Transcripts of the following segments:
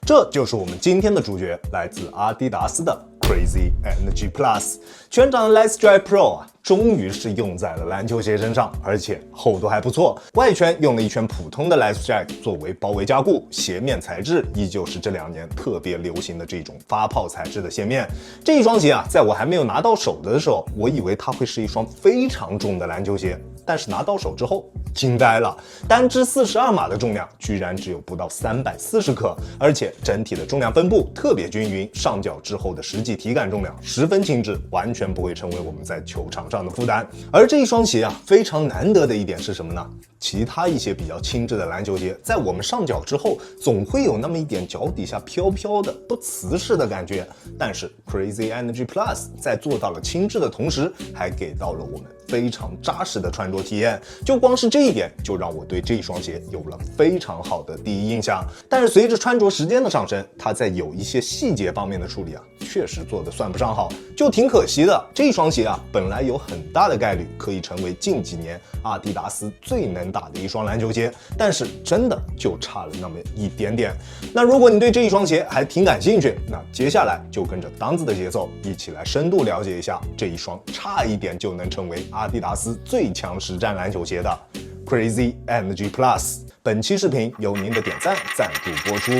这就是我们今天的主角，来自阿迪达斯的 Crazy Energy Plus 全掌的 Light Strike Pro 终于是用在了篮球鞋身上，而且厚度还不错。外圈用了一圈普通的 Light Strike 作为包围加固，鞋面材质依旧是这2年特别流行的这种发泡材质的鞋面。这一双鞋在我还没有拿到手的时候，我以为它会是一双非常重的篮球鞋，但是拿到手之后惊呆了，单支42码的重量居然只有不到340克，而且整体的重量分布特别均匀，上脚之后的实际体感重量十分轻质，完全不会成为我们在球场上的负担。而这一双鞋非常难得的一点是什么呢？其他一些比较轻质的篮球鞋，在我们上脚之后，总会有那么一点脚底下飘飘的不瓷实的感觉，但是 Crazy Energy Plus 在做到了轻质的同时，还给到了我们非常扎实的穿着体验，就光是这一点就让我对这双鞋有了非常好的第一印象。但是随着穿着时间的上升，它在有一些细节方面的处理确实做得算不上好，就挺可惜的。这双鞋本来有很大的概率可以成为近几年阿迪达斯最能打的一双篮球鞋，但是真的就差了那么一点点。那如果你对这一双鞋还挺感兴趣，那接下来就跟着当子的节奏一起来深度了解一下这一双差一点就能成为阿迪达斯最强实战篮球鞋的 Crazy Energy Plus。 本期视频由您的点赞赞助播出。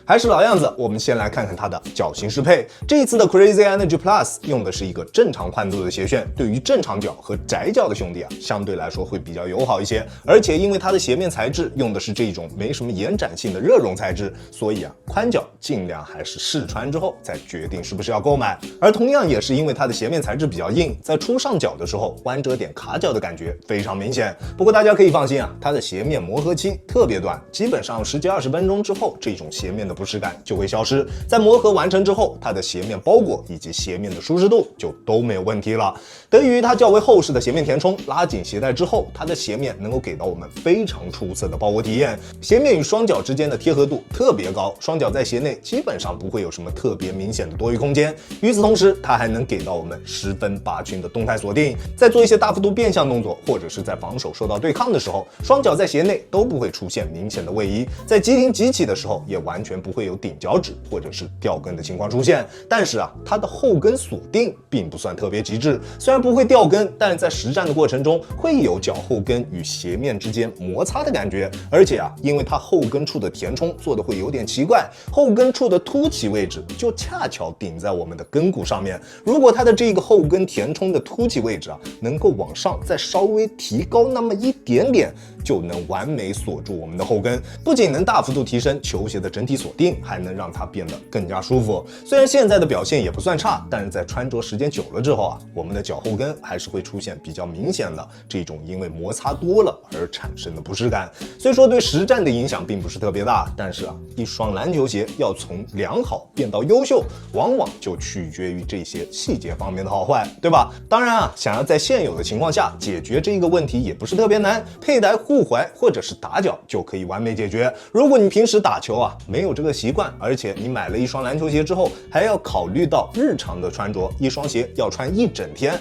还是老样子，我们先来看看它的脚型适配。这一次的 Crazy Energy Plus 用的是一个正常宽度的鞋楦，对于正常脚和窄脚的兄弟相对来说会比较友好一些。而且因为它的鞋面材质用的是这种没什么延展性的热熔材质，所以宽脚尽量还是试穿之后再决定是不是要购买。而同样也是因为它的鞋面材质比较硬，在初上脚的时候弯折点卡脚的感觉非常明显。不过大家可以放心它的鞋面磨合期特别短，基本上10几20分钟之后，这种鞋面的不适感就会消失。在磨合完成之后，它的鞋面包裹以及鞋面的舒适度就都没有问题了。得益于它较为厚实的鞋面填充，拉紧鞋带之后，它的鞋面能够给到我们非常出色的包裹体验。鞋面与双脚之间的贴合度特别高，双脚在鞋内基本上不会有什么特别明显的多余空间。与此同时，它还能给到我们10分8寸的动态锁定，在做一些大幅度变向动作或者是在防守受到对抗的时候，双脚在鞋内都不会出现明显的位移，在急停急起的时候也完全不会有顶脚趾或者是掉跟的情况出现。但是它的后跟锁定并不算特别极致，虽然不会掉跟，但是在实战的过程中会有脚后跟与鞋面之间摩擦的感觉。而且因为它后跟处的填充做的会有点奇怪，后跟处的凸起位置就恰巧顶在我们的跟骨上面。如果它的这个后跟填充的凸起位置能够往上再稍微提高那么一点点，就能完美锁住我们的后跟，不仅能大幅度提升球鞋的整体锁定，还能让它变得更加舒服。虽然现在的表现也不算差，但是在穿着时间久了之后我们的脚后跟还是会出现比较明显的这种因为摩擦多了而产生的不适感。虽说对实战的影响并不是特别大，但是一双篮球鞋要从良好变到优秀，往往就取决于这些细节方面的好坏，对吧？当然想要在现有的情况下解决这一个问题也不是特别难，佩戴护踝或者是打脚就可以完美解决。如果你平时打球没有这个习惯，而且你买了一双篮球鞋之后还要考虑到日常的穿着，一双鞋要穿一整天，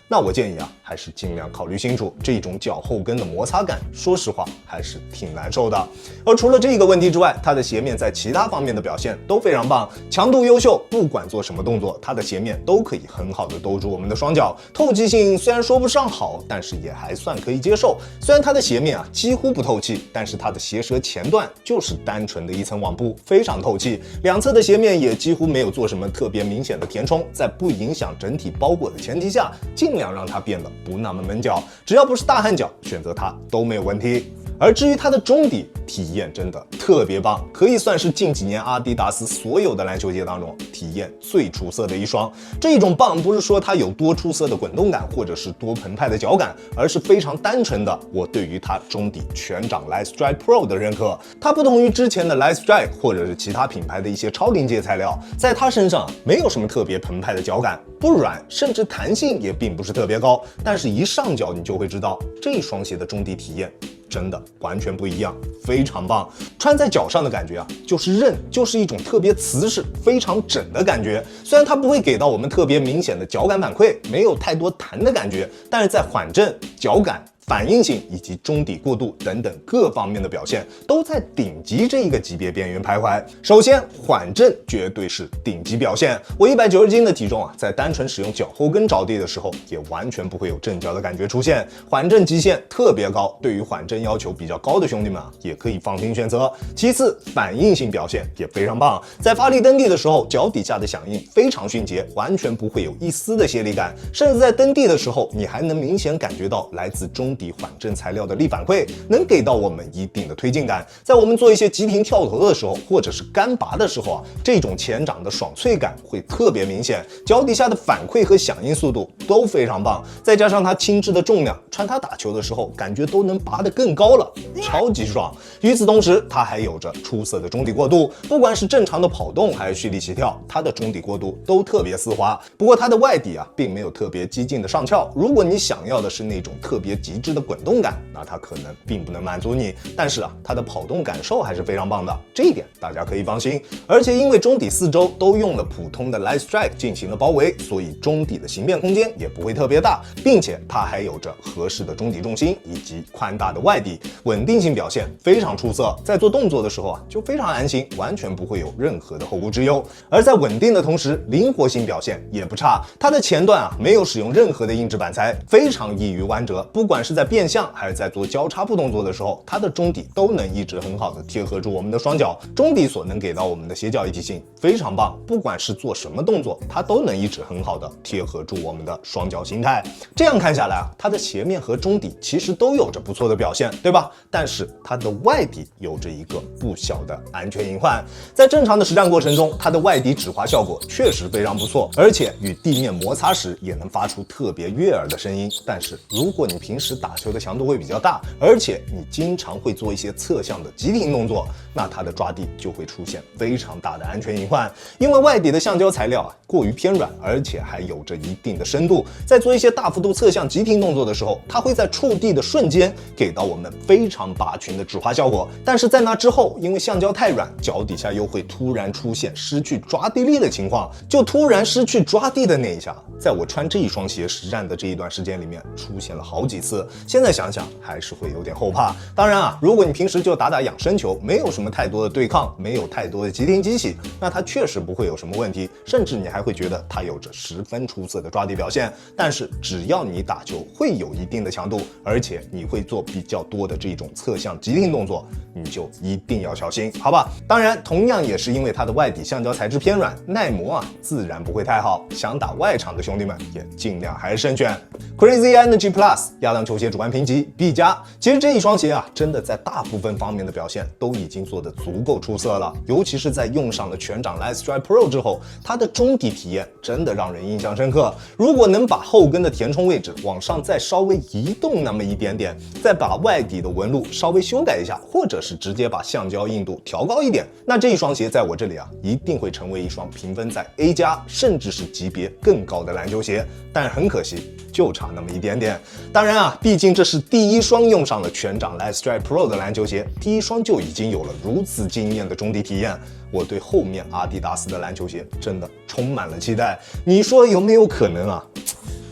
那我建议还是尽量考虑清楚，这种脚后跟的摩擦感说实话还是挺难受的。而除了这个问题之外，它的鞋面在其他方面的表现都非常棒，强度优秀，不管做什么动作，它的鞋面都可以很好的兜住我们的双脚。透气性虽然说不上好，但是也还算可以接受。虽然它的鞋面几乎不透气，但是它的鞋舌前段就是单纯的一层网布，非常透气。两侧的鞋面也几乎没有做什么特别明显的填充，在不影响整体包裹的前提下，尽量让它变得不那么闷脚，只要不是大汗脚，选择它都没有问题。而至于它的中底体验真的特别棒，可以算是近几年阿迪达斯所有的篮球鞋当中体验最出色的一双。这一种棒不是说它有多出色的滚动感或者是多澎湃的脚感，而是非常单纯的我对于它中底全掌 Light Strike Pro 的认可。它不同于之前的 Light Strike 或者是其他品牌的一些超临界材料，在它身上没有什么特别澎湃的脚感，不软，甚至弹性也并不是特别高，但是一上脚你就会知道这双鞋的中底体验真的完全不一样，非常棒。穿在脚上的感觉就是韧，就是一种特别瓷实、非常整的感觉。虽然它不会给到我们特别明显的脚感反馈，没有太多弹的感觉，但是在缓震、脚感、反应性以及中底过渡等等各方面的表现都在顶级这一个级别边缘徘徊。首先，缓震绝对是顶级表现。我190斤的体重在单纯使用脚后跟着地的时候，也完全不会有震脚的感觉出现，缓震极限特别高。对于缓震要求比较高的兄弟们也可以放心选择。其次，反应性表现也非常棒，在发力蹬地的时候，脚底下的响应非常迅捷，完全不会有一丝的泄力感，甚至在蹬地的时候，你还能明显感觉到来自中底缓震材料的力反馈，能给到我们一定的推进感。在我们做一些急停跳投的时候，或者是干拔的时候这种前掌的爽脆感会特别明显，脚底下的反馈和响应速度都非常棒，再加上它轻质的重量，穿它打球的时候感觉都能拔得更高了，超级爽。与此同时，它还有着出色的中底过渡，不管是正常的跑动还是蓄力起跳，它的中底过渡都特别丝滑。不过它的外底并没有特别激进的上翘，如果你想要的是那种特别极致的滚动感，那它可能并不能满足你。但是它的跑动感受还是非常棒的，这一点大家可以放心。而且因为中底四周都用了普通的 Light Strike 进行了包围，所以中底的形变空间也不会特别大，并且它还有着合适的中底重心以及宽大的外底，稳定性表现非常出色。在做动作的时候就非常安心，完全不会有任何的后顾之忧。而在稳定的同时，灵活性表现也不差。它的前段没有使用任何的硬质板材，非常易于弯折，不管是在变向还是在做交叉步动作的时候，它的中底都能一直很好的贴合住我们的双脚，中底所能给到我们的斜角一体性非常棒，不管是做什么动作，它都能一直很好的贴合住我们的双脚形态。这样看下来它的斜面和中底其实都有着不错的表现，对吧？但是它的外底有着一个不小的安全隐患，在正常的实战过程中，它的外底止滑效果确实非常不错，而且与地面摩擦时也能发出特别悦耳的声音。但是如果你平时打球的强度会比较大，而且你经常会做一些侧向的急停动作，那它的抓地就会出现非常大的安全隐患。因为外底的橡胶材料过于偏软，而且还有着一定的深度，在做一些大幅度侧向急停动作的时候，它会在触地的瞬间给到我们非常拔群的止滑效果。但是在那之后，因为橡胶太软，脚底下又会突然出现失去抓地力的情况，就突然失去抓地的那一下，在我穿这一双鞋实战的这一段时间里面出现了好几次，现在想想还是会有点后怕。当然如果你平时就打打养生球，没有什么太多的对抗，没有太多的急停机器，那它确实不会有什么问题，甚至你还会觉得它有着十分出色的抓地表现。但是只要你打球会有一定的强度，而且你会做比较多的这种侧向急停动作，你就一定要小心，好吧？当然同样也是因为它的外底橡胶材质偏软，耐磨自然不会太好，想打外场的兄弟们也尽量还是慎选。 Crazy Energy Plus 亚当球鞋主观评级 B+。其实这一双鞋真的在大部分方面的表现都已经做得足够出色了，尤其是在用上了全掌 Light Strike Pro 之后，它的中底体验真的让人印象深刻。如果能把后跟的填充位置往上再稍微移动那么一点点，再把外底的纹路稍微修改一下，或者是直接把橡胶硬度调高一点，那这一双鞋在我这里一定会成为一双评分在 A+甚至是级别更高的篮球鞋。但很可惜，就差那么一点点。当然毕竟这是第一双用上了全掌 Light Strike Pro 的篮球鞋，第一双就已经有了如此惊艳的中底体验，我对后面阿迪达斯的篮球鞋真的充满了期待。你说有没有可能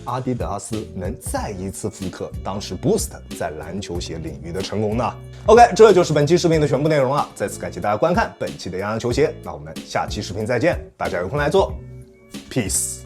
阿迪达斯能再一次复刻当时 Boost 在篮球鞋领域的成功呢？ OK， 这就是本期视频的全部内容了。再次感谢大家观看本期的洋洋球鞋，那我们下期视频再见，大家有空来做 Peace。